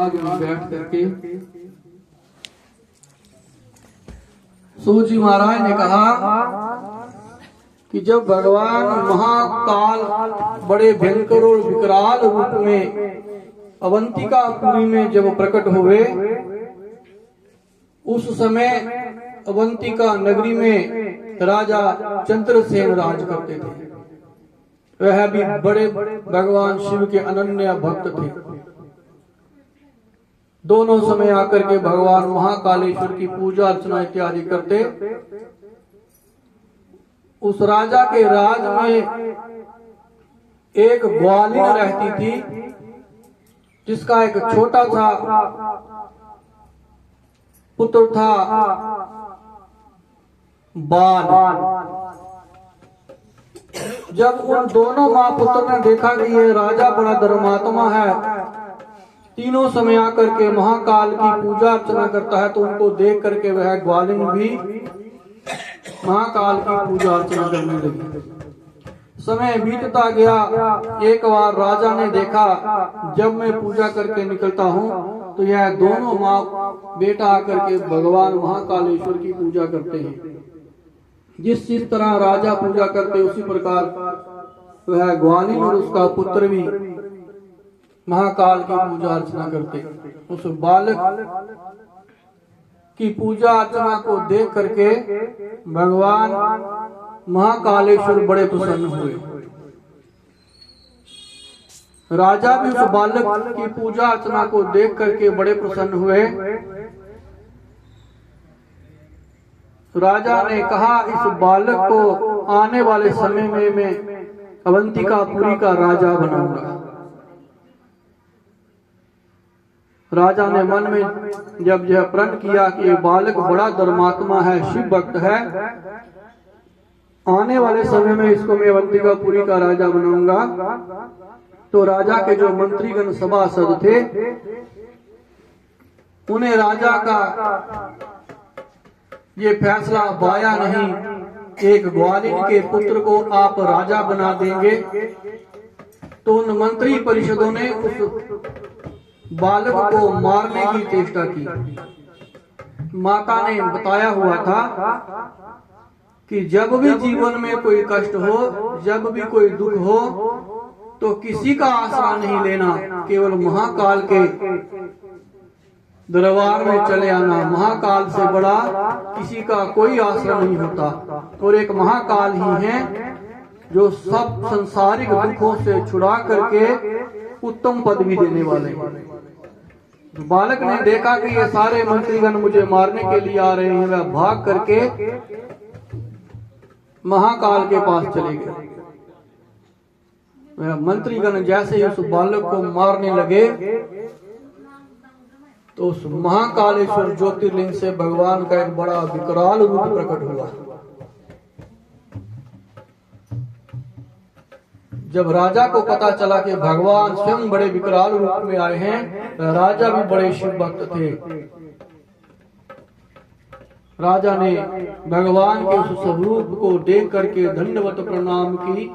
बाग में बैठ करके सूत जी महाराज ने कहा कि जब भगवान महाकाल बड़े भयंकर और विकराल रूप में अवंतिकापुरी में जब प्रकट हुए, उस समय अवंतिका नगरी में राजा चंद्रसेन राज करते थे। वह भी बड़े भगवान शिव के अनन्य भक्त थे। दोनों समय आकर के भगवान महाकालेश्वर की पूजा अर्चना इत्यादि करते। उस राजा के राज में एक ग्वालिन रहती थी, जिसका एक छोटा सा पुत्र था बाल। जब उन दोनों माँ पुत्र ने देखा कि ये राजा बड़ा धर्मात्मा है, तीनों समय आकर के महाकाल की पूजा अर्चना करता है, तो उनको देख करके वह ग्वालिन भी महाकाल की पूजा अर्चना करने लगी। समय बीतता गया। एक बार राजा ने देखा, जब मैं पूजा करके निकलता हूँ तो यह दोनों माँ बेटा आकर के भगवान महाकालेश्वर की पूजा करते हैं। जिस तरह राजा पूजा करते उसी प्रकार वह ग्वालिन और उसका पुत्र भी महाकाल की पूजा अर्चना करते। उस बालक की पूजा अर्चना को देख करके भगवान महाकालेश्वर बड़े प्रसन्न हुए। राजा भी उस बालक की पूजा अर्चना को देख करके बड़े प्रसन्न हुए। राजा ने कहा, इस बालक को आने वाले समय में मैं अवंतिकापुरी का राजा बनाऊंगा। राजा ने मन में जब यह प्रण किया कि ये बालक बड़ा धर्मात्मा है, शिव भक्त है, आने वाले समय में इसको मैं अवंतिकापुरी का राजा बनाऊंगा, तो राजा के जो मंत्रीगण सभासद थे, उन्हें राजा का ये फैसला भाया नहीं। एक ग्वालिन के पुत्र को आप राजा बना देंगे, तो उन मंत्री परिषदों ने उस बालक को मारने की चेष्टा की। माता ने बताया हुआ था कि जब भी जीवन में कोई कष्ट हो, जब भी कोई दुख हो, तो किसी का आसरा नहीं लेना, केवल महाकाल के दरबार में चले आना। महाकाल से बड़ा किसी का कोई आसरा नहीं होता, और एक महाकाल ही है जो सब संसारिक दुखों से छुड़ा करके उत्तम पद भी देने वाले हैं। बालक ने देखा कि ये सारे मंत्रीगण मुझे मारने के लिए आ रहे हैं, वह भाग करके महाकाल के पास चले गए। वह मंत्रीगण जैसे ही उस बालक को मारने लगे, तो उस महाकालेश्वर ज्योतिर्लिंग से भगवान का एक बड़ा विकराल रूप प्रकट हुआ। जब राजा को पता चला कि भगवान स्वयं बड़े विकराल रूप में आए हैं, राजा भी बड़े शिव भक्त थे। राजा ने भगवान के उस स्वरूप को देख करके दंडवत प्रणाम की।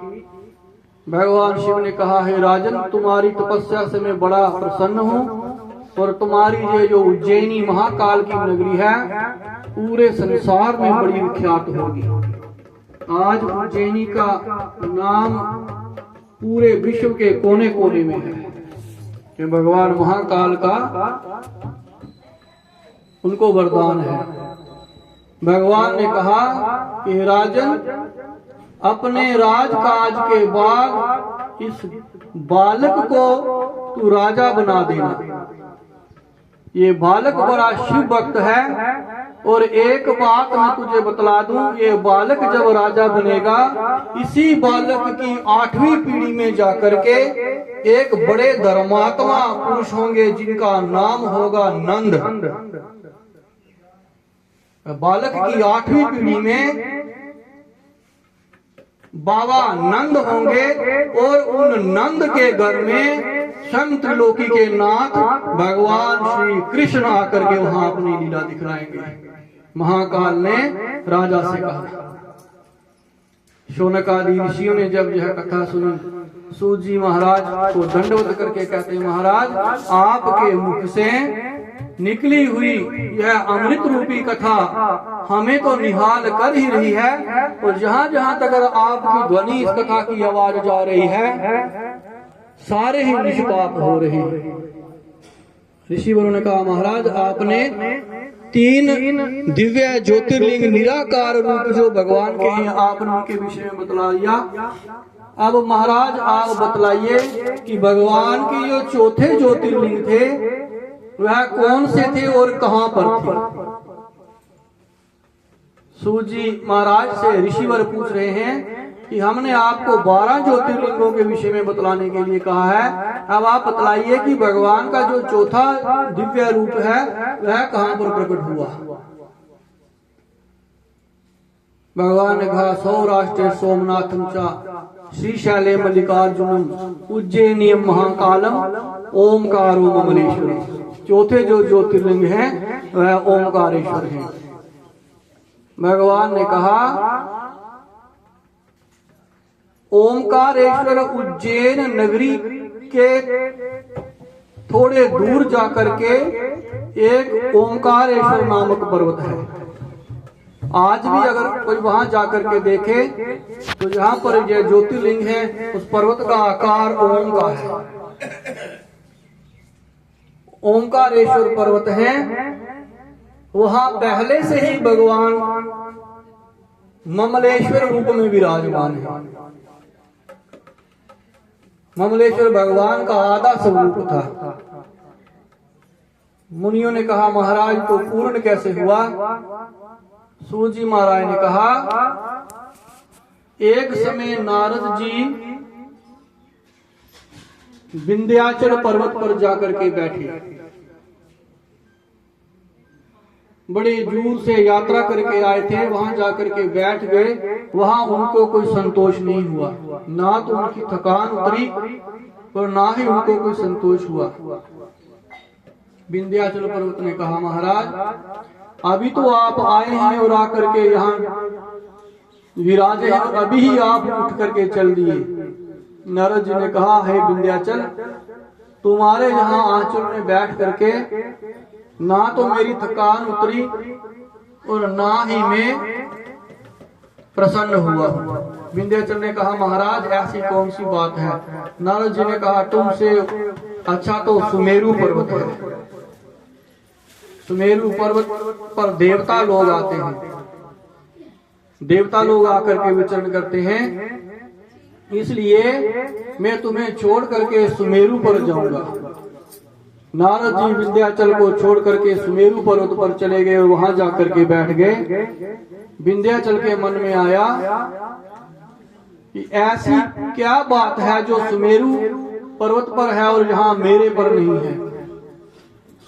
भगवान शिव ने कहा, हे राजन, तुम्हारी तपस्या से मैं बड़ा प्रसन्न हूँ, और तुम्हारी ये जो उज्जैनी महाकाल की नगरी है, पूरे संसार में बड़ी विख्यात होगी। आज उज्जैनी का नाम पूरे विश्व के कोने कोने में है कि भगवान महाकाल का उनको वरदान है। भगवान ने कहा कि राजन, अपने राजकाज के बाद इस बालक को तू राजा बना देना। ये बालक बड़ा शिव भक्त है, और एक बात मैं तुझे बतला दूं, ये बालक जब राजा बनेगा, इसी बालक की 8वीं पीढ़ी में जाकर के एक बड़े धर्मात्मा पुरुष होंगे, जिनका नाम होगा नंद। बालक की 8वीं पीढ़ी में बाबा नंद होंगे, और उन नंद के घर में संत त्रिलोकी के नाथ भगवान श्री कृष्ण आकर के वहां अपनी लीला दिखलाएंगे। महाकाल ने राजा से कहा। शौनकादि ऋषियों ने जब यह कथा सुनी, सूत जी महाराज को दंडवत करके कहते हैं, महाराज आपके मुख से निकली हुई यह अमृत रूपी कथा हमें तो निहाल कर ही रही है, और जहां जहां तक आपकी ध्वनि इस कथा की आवाज जा रही है सारे ही निष्पाप हो रहे हैं। ऋषिवरों ने कहा, महाराज आपने 3 दिव्य ज्योतिर्लिंग निराकार रूप जो भगवान के हैं आपने उनके विषय में बतला दिया। अब महाराज आप बतलाइए कि भगवान के जो चौथे ज्योतिर्लिंग थे वह कौन से थे और कहां पर थे। सूत जी महाराज से ऋषिवर पूछ रहे हैं कि हमने आपको 12 ज्योतिर्लिंगों के विषय में बतलाने के लिए कहा है, अब आप बतलाइए कि भगवान का जो चौथा दिव्य रूप है वह कहां पर प्रकट हुआ। भगवान ने कहा, सौराष्ट्र सोमनाथम चा श्रीशैले मल्लिकार्जुनम उज्जैनियम महाकालम ओमकारो ममलेश्वर। चौथे जो ज्योतिर्लिंग हैं वह ओमकारेश्वर हैं। भगवान ने कहा, ओमकारेश्वर उज्जैन नगरी के थोड़े दूर जाकर के एक ओमकारेश्वर नामक पर्वत है। आज भी अगर कोई वहां जाकर के देखे तो जहां पर यह ज्योतिर्लिंग है उस पर्वत का आकार ओम का है। ओमकारेश्वर पर्वत है, वहां पहले से ही भगवान ममलेश्वर रूप में विराजमान है। ममलेश्वर भगवान का आधा स्वरूप था। मुनियों ने कहा, महाराज तो पूर्ण कैसे हुआ। सूत जी महाराज ने कहा, एक समय नारद जी विंध्याचल पर्वत पर जाकर के बैठे। बड़े दूर से यात्रा करके आए थे, वहां जाकर के बैठ गए। वहां उनको कोई संतोष नहीं हुआ, ना तो उनकी थकान उतरी और ना ही उनको कोई संतोष हुआ। विंध्याचल पर्वत ने कहा, महाराज अभी तो आप आए हैं और आकर के यहाँ विराजे हैं, अभी ही आप उठ करके चल दिए। नारद जी ने कहा, हे विंध्याचल, तुम्हारे यहाँ आंचल में बैठ करके ना तो मेरी थकान उतरी और ना ही मैं प्रसन्न हुआ। विंध्याचल ने कहा, महाराज ऐसी कौन सी बात है। नारद जी ने कहा, तुमसे अच्छा तो सुमेरु पर्वत है। सुमेरु पर्वत पर देवता लोग आते हैं, देवता लोग आकर के विचरण करते हैं, इसलिए मैं तुम्हें छोड़ करके सुमेरु पर जाऊंगा। नारद जी विंध्याचल को छोड़ करके सुमेरु पर्वत पर चले गए और वहां जाकर के बैठ गए। विंध्याचल के मन में आया कि ऐसी क्या बात है जो सुमेरु पर्वत पर है और यहाँ मेरे पर नहीं है।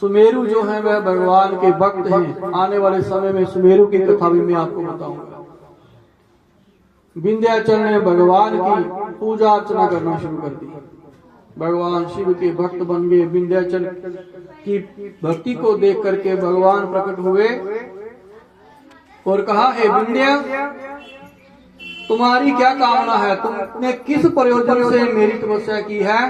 सुमेरु जो है वह भगवान के भक्त हैं। आने वाले समय में सुमेरु की कथा भी मैं आपको बताऊंगा। विंध्याचल ने भगवान की पूजा अर्चना करना शुरू कर दी। भगवान शिव के भक्त बन गए। विंध्याचल की भक्ति को देख करके भगवान प्रकट हुए और कहा, हे विंध्या, तुम्हारी क्या कामना है, तुमने किस प्रयोजन से मेरी तपस्या की है।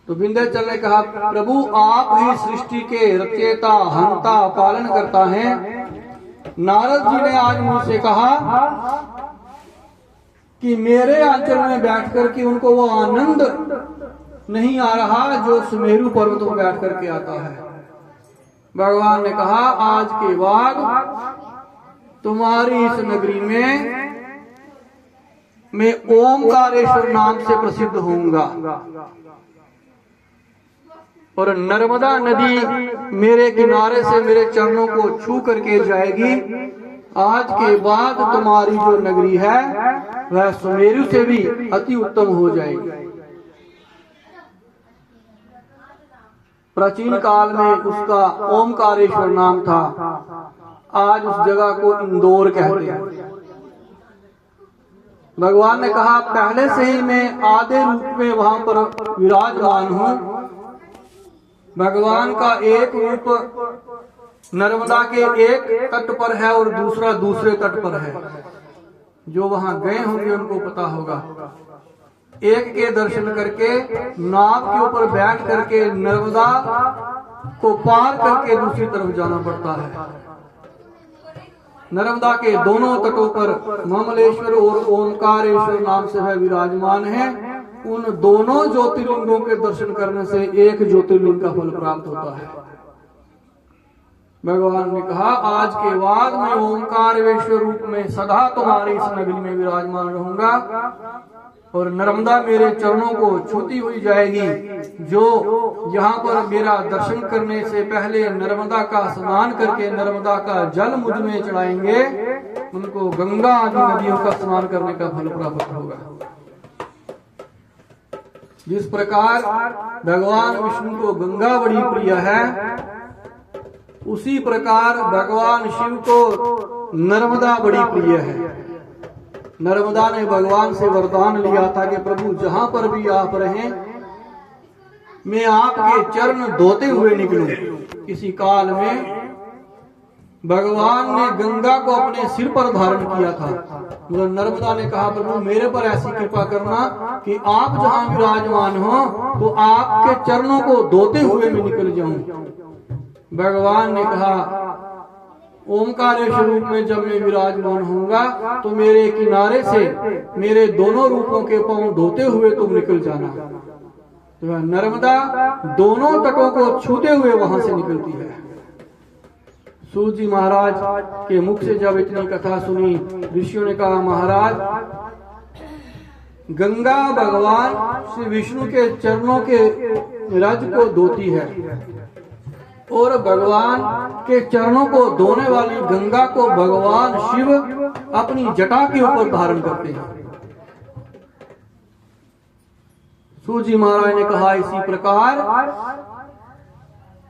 तो विंध्याचल ने कहा, प्रभु आप ही सृष्टि के रचयिता, हंता, पालन करता है। नारद जी ने आज मुझसे कहा कि मेरे आंचल में बैठ करके उनको वो आनंद नहीं आ रहा जो सुमेरु पर्वत पर बैठ करके आता है। भगवान ने कहा, आज के बाद तुम्हारी इस नगरी में मैं ओमकारेश्वर नाम से प्रसिद्ध होऊंगा और नर्मदा नदी मेरे किनारे से मेरे चरणों को छू करके जाएगी। आज के बाद तुम्हारी जो नगरी है वह सुमेरु से भी अति उत्तम हो जाएगी। प्राचीन काल में उसका ओमकारेश्वर नाम था। आज उस जगह को इंदौर कहते हैं। भगवान ने कहा, पहले से ही मैं आधे रूप में वहां पर विराजमान हूं। भगवान का एक रूप नर्मदा के एक तट पर है और दूसरा दूसरे तट पर है। जो वहां गए होंगे उनको पता होगा। एक के दर्शन करके नाव के ऊपर बैठ करके नर्मदा को पार करके दूसरी तरफ जाना पड़ता है। नर्मदा के दोनों तटों पर ममलेश्वर और ओंकारेश्वर नाम से वह विराजमान है। उन दोनों ज्योतिर्लिंगों के दर्शन करने से एक ज्योतिर्लिंग का फल प्राप्त होता है। भगवान ने कहा, आज के बाद मैं ओंकारेश्वर रूप में सदा तुम्हारी इस नगरी में विराजमान रहूंगा और नर्मदा मेरे चरणों को छूती हुई जाएगी। जो यहाँ पर मेरा दर्शन करने से पहले नर्मदा का स्नान करके नर्मदा का जल मुझ में चढ़ाएंगे, उनको गंगा आदि नदियों का स्नान करने का फल प्राप्त होगा। जिस प्रकार भगवान विष्णु को गंगा बड़ी प्रिय है, उसी प्रकार भगवान शिव को नर्मदा बड़ी प्रिय है। नर्मदा ने भगवान से वरदान लिया था कि प्रभु जहां पर भी आप रहें, मैं आपके चरण धोते हुए निकलूं। किसी काल में भगवान ने गंगा को अपने सिर पर धारण किया था। मतलब नर्मदा ने कहा, प्रभु मेरे पर ऐसी कृपा करना कि आप जहां विराजमान हो तो आपके चरणों को धोते हुए मैं निकल जाऊं। भगवान ने कहा, ओमकारेश्वर रूप में जब मैं विराजमान होऊंगा तो मेरे किनारे से मेरे दोनों रूपों के पांव धोते हुए तुम निकल जाना। तो नर्मदा दोनों तटों को छूते हुए वहां से निकलती है। सूत जी महाराज के मुख से जब इतनी कथा सुनी, ऋषियों ने कहा, महाराज गंगा भगवान श्री विष्णु के चरणों के रज को धोती है और भगवान के चरणों को धोने वाली गंगा को भगवान शिव अपनी जटा के ऊपर धारण करते हैं। सूत जी महाराज ने कहा, इसी प्रकार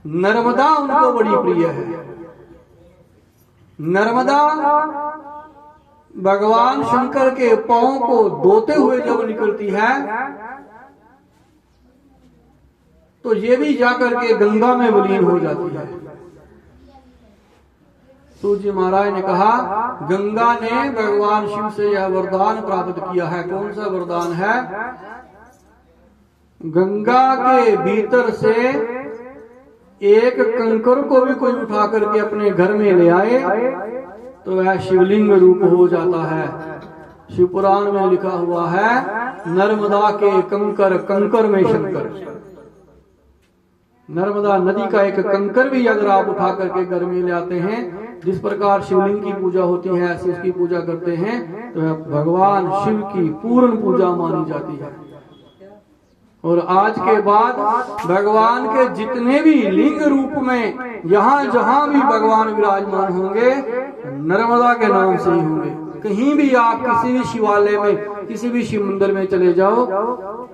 नर्मदा उनको बड़ी प्रिय है। नर्मदा भगवान शंकर के पांव को धोते हुए जब निकलती है तो ये भी जाकर के गंगा में विलीन हो जाती है। सूत जी महाराज ने कहा, गंगा ने भगवान शिव से यह वरदान प्राप्त किया है। कौन सा वरदान है? गंगा के भीतर से एक कंकर को भी कोई उठा करके अपने घर में ले आए तो वह शिवलिंग रूप हो जाता है। शिव पुराण में लिखा हुआ है, नर्मदा के कंकर कंकर में शंकर। नर्मदा नदी का एक कंकर भी अगर आप उठा करके घर में ले आते हैं, जिस प्रकार शिवलिंग की पूजा होती है ऐसे उसकी पूजा करते हैं, तो भगवान शिव की पूर्ण पूजा मानी जाती है। और आज के बाद भगवान के जितने भी लिंग रूप में यहाँ जहाँ भी भगवान विराजमान होंगे, नर्मदा के नाम से ही होंगे। कहीं भी आप किसी भी शिवालय में, किसी भी शिव मंदिर में चले जाओ,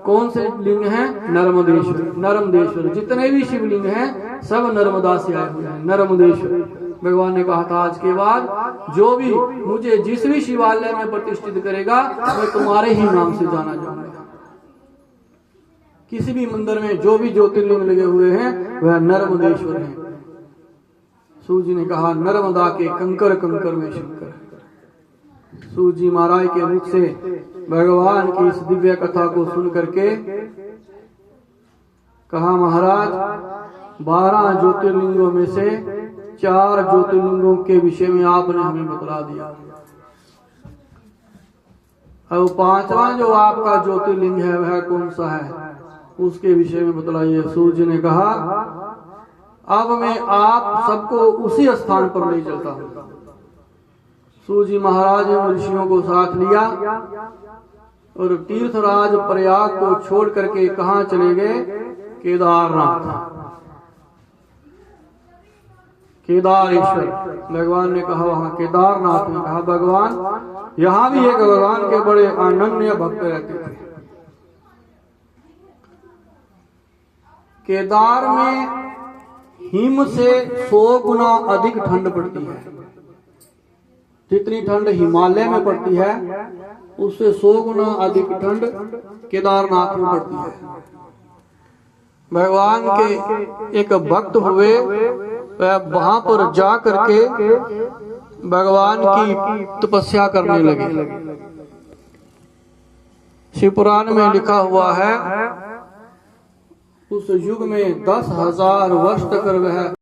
कौन से लिंग हैं? नर्मदेश्वर, नर्मदेश्वर। जितने भी शिवलिंग हैं सब नर्मदा से आए हुए हैं, नर्मदेश्वर। भगवान ने कहा था, आज के बाद जो भी मुझे जिस भी शिवालय में प्रतिष्ठित करेगा, मैं तुम्हारे ही नाम से जाना जाऊंगा। किसी भी मंदिर में जो भी ज्योतिर्लिंग लगे हुए हैं वह नर्मदेश्वर हैं। सूत जी ने कहा, नर्मदा के कंकर कंकर में शंकर। सूत जी महाराज के मुख से भगवान की इस दिव्य कथा को सुन करके कहा, महाराज 12 ज्योतिर्लिंगों में से 4 ज्योतिर्लिंगों के विषय में आपने हमें बतला दिया। अब 5वां जो आपका ज्योतिर्लिंग है वह कौन सा है, उसके विषय में बतलाइए। सूत जी ने कहा, अब मैं आप सबको उसी स्थान पर ले चलता हूँ। सूत जी महाराज ने ऋषियों को साथ लिया और तीर्थराज प्रयाग को छोड़ करके कहाँ चले गए? केदारनाथ, केदारेश्वर। भगवान ने कहा वहां केदारनाथ में कहा, भगवान यहाँ भी एक भगवान के बड़े अनन्य भक्त रहते थे। केदार में हिम से 100 गुना अधिक ठंड पड़ती है। जितनी ठंड हिमालय में पड़ती है उससे 100 गुना अधिक ठंड केदारनाथ में पड़ती है। भगवान के एक भक्त हुए, वह वहां पर जा करके भगवान की तपस्या करने लगे। शिवपुराण में लिखा हुआ है उस युग में 10,000 वर्ष तक वह